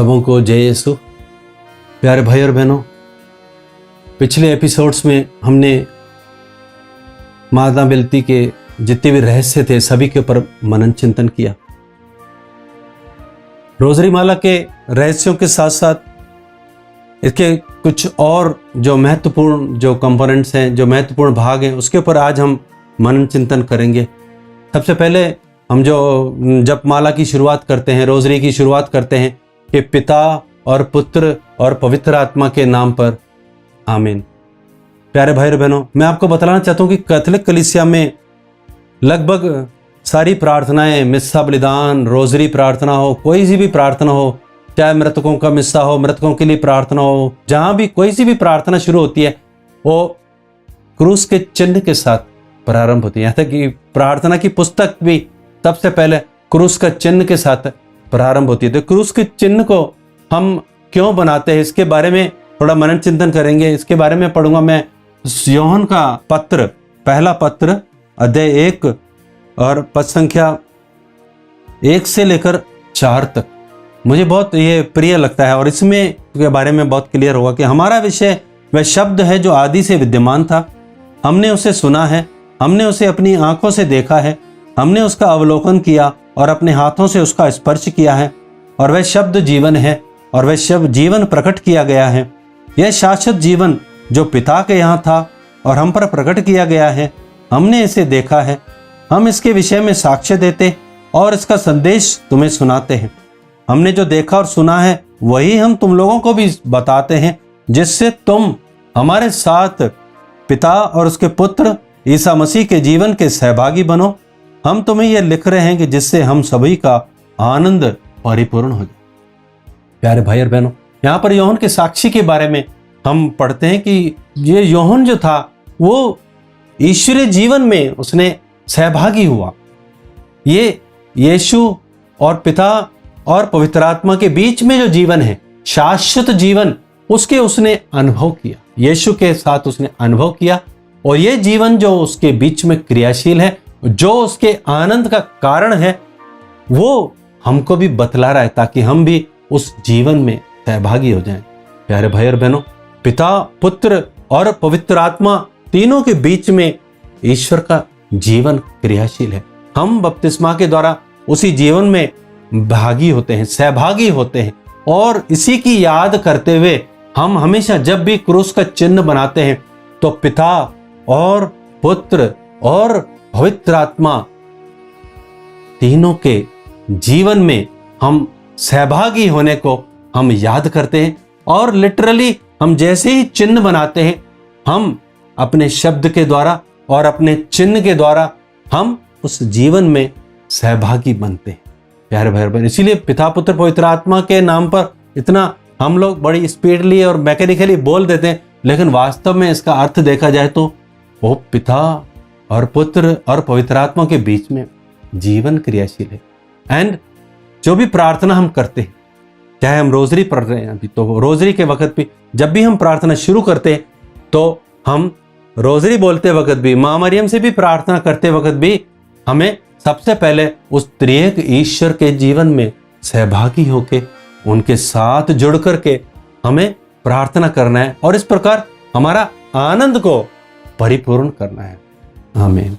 सबों को जय यीशु। प्यारे भाई और बहनों, पिछले एपिसोड्स में हमने माता बिलती के जितने भी रहस्य थे सभी के ऊपर मनन चिंतन किया। रोजरी माला के रहस्यों के साथ साथ इसके कुछ और जो महत्वपूर्ण जो कंपोनेंट्स हैं, जो महत्वपूर्ण भाग हैं, उसके ऊपर आज हम मनन चिंतन करेंगे। सबसे पहले हम जो जपमाला की शुरुआत करते हैं, रोजरी की शुरुआत करते हैं कि पिता और पुत्र और पवित्र आत्मा के नाम पर आमीन। प्यारे भाई और बहनों, मैं आपको बताना चाहता हूँ कि कैथोलिक कलीसिया में लगभग सारी प्रार्थनाएं, मिस्सा बलिदान, रोजरी प्रार्थना हो, कोई सी भी प्रार्थना हो, चाहे मृतकों का मिस्सा हो, मृतकों के लिए प्रार्थना हो, जहां भी कोई सी भी प्रार्थना शुरू होती है वो क्रूस के चिन्ह के साथ प्रारंभ होती है। यहाँ तक कि प्रार्थना की पुस्तक भी सबसे पहले क्रूस का चिन्ह के साथ प्रारंभ होती है। तो क्रूस के चिन्ह को हम क्यों बनाते हैं, इसके बारे में थोड़ा मनन चिंतन करेंगे। इसके बारे में पढ़ूंगा मैं यूहन्ना का पत्र, पहला पत्र, अध्याय 1 और पद संख्या 1 से लेकर 4 तक। मुझे बहुत ये प्रिय लगता है और इसमें के बारे में बहुत क्लियर होगा कि हमारा विषय वह शब्द है जो आदि से विद्यमान था। हमने उसे सुना है, हमने उसे अपनी आंखों से देखा है, हमने उसका अवलोकन किया और अपने हाथों से उसका स्पर्श किया है। और वह शब्द जीवन है और वह शब्द जीवन प्रकट किया गया है। यह शाश्वत जीवन जो पिता के यहाँ था और हम पर प्रकट किया गया है, हमने इसे देखा है। हम इसके विषय में साक्ष्य देते और इसका संदेश तुम्हें सुनाते हैं। हमने जो देखा और सुना है वही हम तुम लोगों को भी बताते हैं, जिससे तुम हमारे साथ पिता और उसके पुत्र ईसा मसीह के जीवन के सहभागी बनो। हम तुम्हें यह लिख रहे हैं कि जिससे हम सभी का आनंद परिपूर्ण हो जाए। प्यारे भाई और बहनों, यहाँ पर यूहन्ना के साक्षी के बारे में हम पढ़ते हैं कि ये यूहन्ना जो था वो ईश्वरीय जीवन में उसने सहभागी हुआ। ये यीशु और पिता और पवित्र आत्मा के बीच में जो जीवन है, शाश्वत जीवन, उसके उसने अनुभव किया। यीशु के साथ उसने अनुभव किया और ये जीवन जो उसके बीच में क्रियाशील है, जो उसके आनंद का कारण है, वो हमको भी बतला रहा है ताकि हम भी उस जीवन में सहभागी हो जाएं। प्यारे भाई और बहनों, पिता, पुत्र और पवित्र आत्मा तीनों के बीच में ईश्वर का जीवन क्रियाशील है। हम बपतिस्मा के द्वारा उसी जीवन में भागी होते हैं, सहभागी होते हैं और इसी की याद करते हुए हम हमेशा जब भी क्रूस का चिन्ह बनाते हैं तो पिता और पुत्र और पवित्र आत्मा तीनों के जीवन में हम सहभागी होने को हम याद करते हैं। और लिटरली हम जैसे ही चिन्ह बनाते हैं, हम अपने शब्द के द्वारा और अपने चिन्ह के द्वारा हम उस जीवन में सहभागी बनते हैं। प्यारे भाई बहन, इसीलिए पिता, पुत्र, पवित्र आत्मा के नाम पर इतना हम लोग बड़ी स्पीडली और मैकेनिकली बोल देते हैं, लेकिन वास्तव में इसका अर्थ देखा जाए तो वो पिता और पुत्र और पवित्र आत्मा के बीच में जीवन क्रियाशील है। एंड जो भी प्रार्थना हम करते हैं, चाहे हम रोजरी पढ़ रहे हैं अभी, तो रोजरी के वक्त भी जब भी हम प्रार्थना शुरू करते हैं तो हम रोजरी बोलते वक्त भी, माँ मरियम से भी प्रार्थना करते वक्त भी हमें सबसे पहले उस त्रिएक ईश्वर के जीवन में सहभागी होके उनके साथ जुड़ करके हमें प्रार्थना करना है और इस प्रकार हमारा आनंद को परिपूर्ण करना है। आमीन।